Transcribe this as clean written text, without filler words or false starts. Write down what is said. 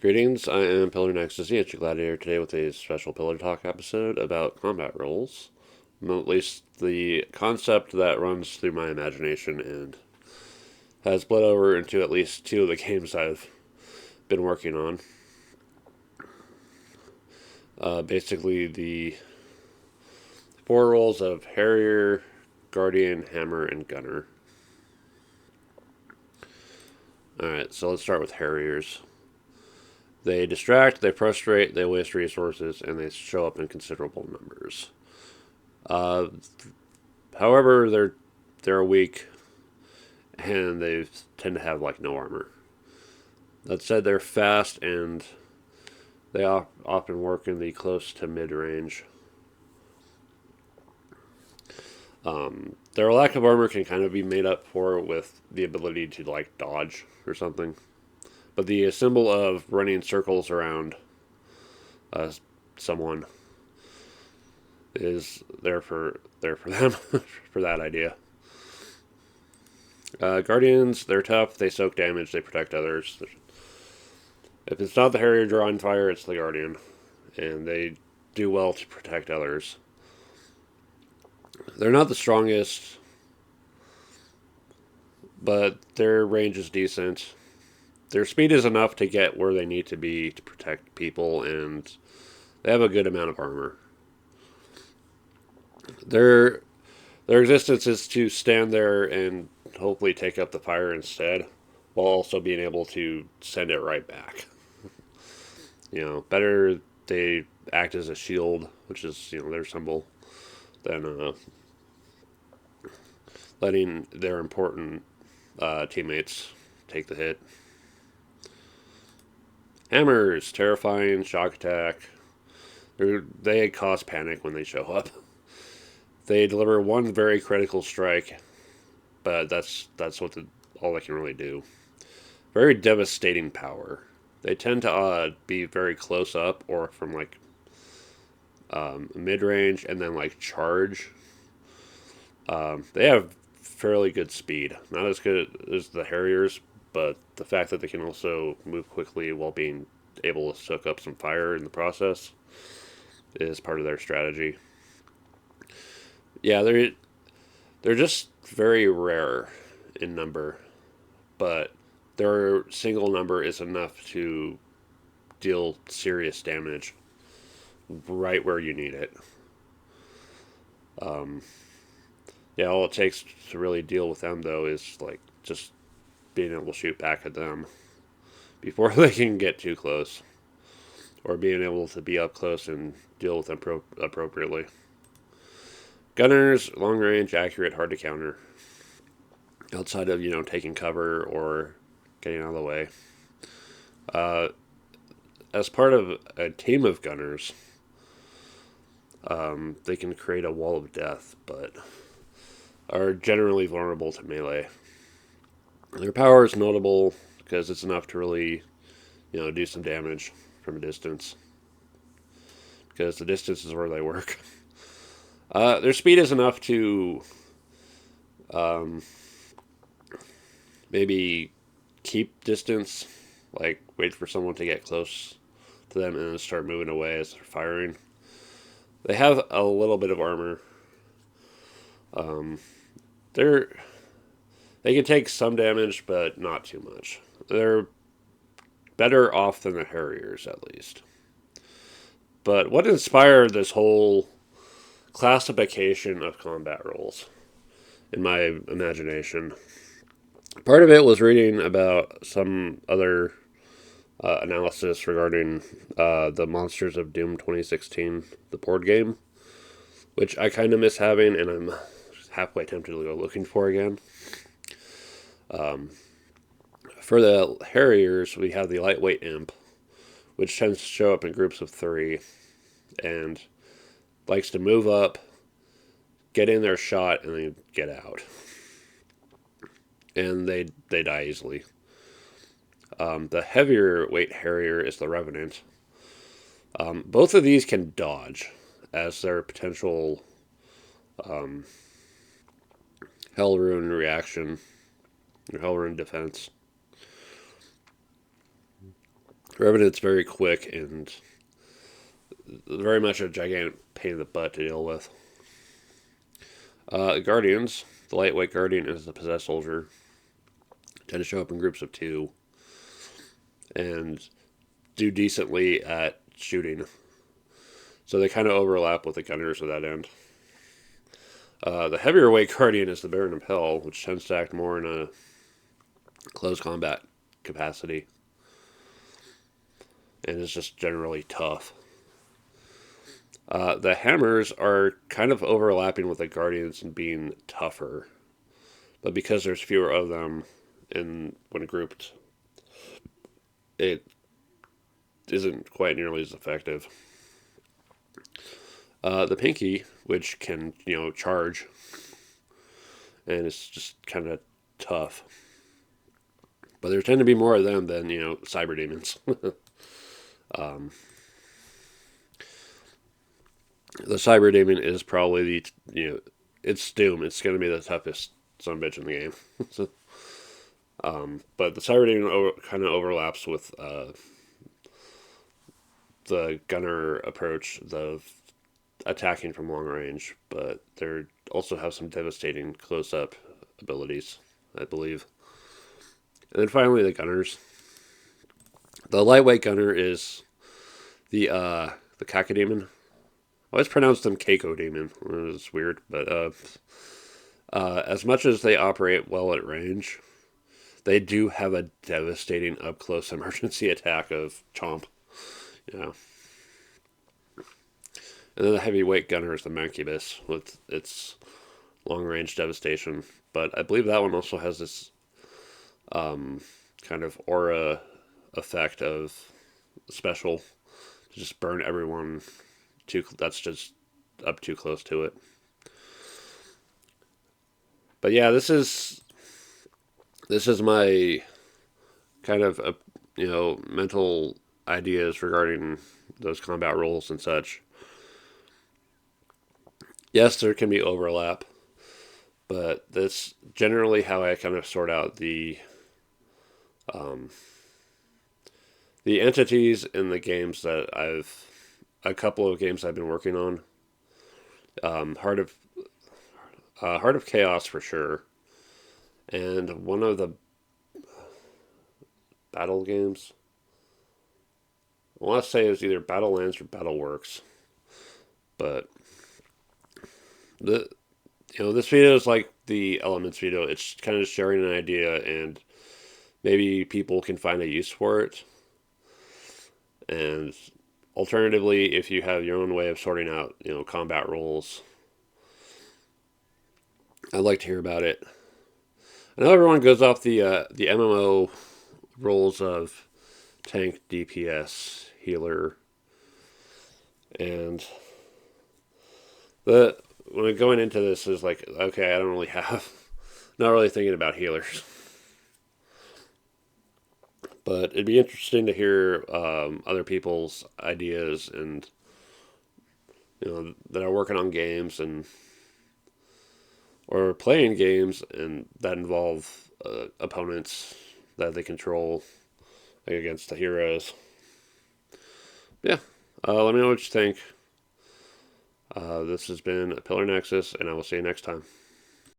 Greetings, I am Pillar Ecstasy at your Gladiator today with a special Pillar Talk episode about combat roles. At least the concept that runs through my imagination and has bled over into at least two of the games I've been working on. Basically, the four roles of Harrier, Guardian, Hammer, and Gunner. Alright, so let's start with Harriers. They distract, they frustrate, they waste resources, and they show up in considerable numbers. Uh, However, they're weak, and they tend to have like no armor. That said, they're fast and they often work in the close to mid range. Their lack of armor can kind of be made up for with the ability to like dodge or something. But the symbol of running circles around uh, someone is there for them for that idea. Guardians, they're tough. They soak damage. They protect others. If it's not the Harrier drawing fire, it's the Guardian, and they do well to protect others. They're not the strongest, but their range is decent. Their speed is enough to get where they need to be to protect people, and they have a good amount of armor. Their their existence is to stand there and hopefully take up the fire instead, while also being able to send it right back. Better they act as a shield, which is their symbol, than letting their important teammates take the hit. Hammers, terrifying, shock attack. They cause panic when they show up. They deliver one very critical strike, but that's all they can really do. Very devastating power. They tend to be very close up or from like mid range and then like charge. They have fairly good speed. Not as good as the Harriers, but the fact that they can also move quickly while being able to soak up some fire in the process is part of their strategy. Yeah, they're just very rare in number, but their single number is enough to deal serious damage right where you need it. Um, yeah, all it takes to really deal with them though is like just being able to shoot back at them before they can get too close, or being able to be up close and deal with them appropriately. Gunners, long range, accurate, hard to counter. Outside of taking cover or getting out of the way. Uh, as part of a team of gunners, they can create a wall of death, but are generally vulnerable to melee. Their power is notable because it's enough to really, do some damage from a distance. Because the distance is where they work. Their speed is enough to um, maybe keep distance, like wait for someone to get close to them and then start moving away as they're firing. They have a little bit of armor. Um, they're they can take some damage, but not too much. They're better off than the Harriers, at least. But what inspired this whole classification of combat roles, in my imagination? Part of it was reading about some other analysis regarding the Monsters of Doom 2016, the board game, which I kind of miss having, and I'm halfway tempted to go looking for again. Um, for the Harriers, we have the lightweight imp, which tends to show up in groups of three and likes to move up, get in their shot, and then get out. And they die easily. The heavier weight Harrier is the Revenant. Both of these can dodge as their potential um, Hell Rune reaction, or Hell Rune defense. Revenant's very quick and very much a gigantic pain in the butt to deal with. Guardians, the lightweight Guardian is the possessed soldier. Tend to show up in groups of two and do decently at shooting. So they kind of overlap with the gunners at that end. The heavier weight Guardian is the Baron of Hell, which tends to act more in a close combat capacity and is just generally tough. The Hammers are kind of overlapping with the Guardians and being tougher, but because there's fewer of them when grouped, it isn't quite nearly as effective. The Pinky, which can charge, and it's just kind of tough. But there tend to be more of them than cyber demons. um, the cyber demon is probably it's Doom. It's going to be the toughest son of a bitch in the game. So, but the cyber demon kind of overlaps with the gunner approach, the attacking from long range, but they also have some devastating close up abilities, I believe. And then finally, the gunners. The lightweight gunner is the Cacodemon. I always pronounce them Cacodemon. It's weird, but as much as they operate well at range, they do have a devastating up close emergency attack of Chomp. Yeah. And then the heavyweight gunner is the Mancubus with its long range devastation. But I believe that one also has this kind of aura effect of special to just burn everyone that's just up too close to it. But yeah, this is my kind of mental ideas regarding those combat rules and such. Yes, there can be overlap, but that's generally how I kind of sort out um, the entities in the games that a couple of games I've been working on. Heart of Chaos for sure, and one of the battle games. I want to say it was either Battlelands or Battleworks, but the this video is like the Elements video. It's kind of sharing an idea, and maybe people can find a use for it. And alternatively, if you have your own way of sorting out combat rules, I'd like to hear about it. I know everyone goes off the MMO roles of tank, DPS, healer, and when going into this is like, okay, I don't really have, not really thinking about healers, but it'd be interesting to hear other people's ideas and that are working on games and or playing games and that involve opponents that they control against the heroes. Yeah, let me know what you think. This has been Pillar Nexus, and I will see you next time.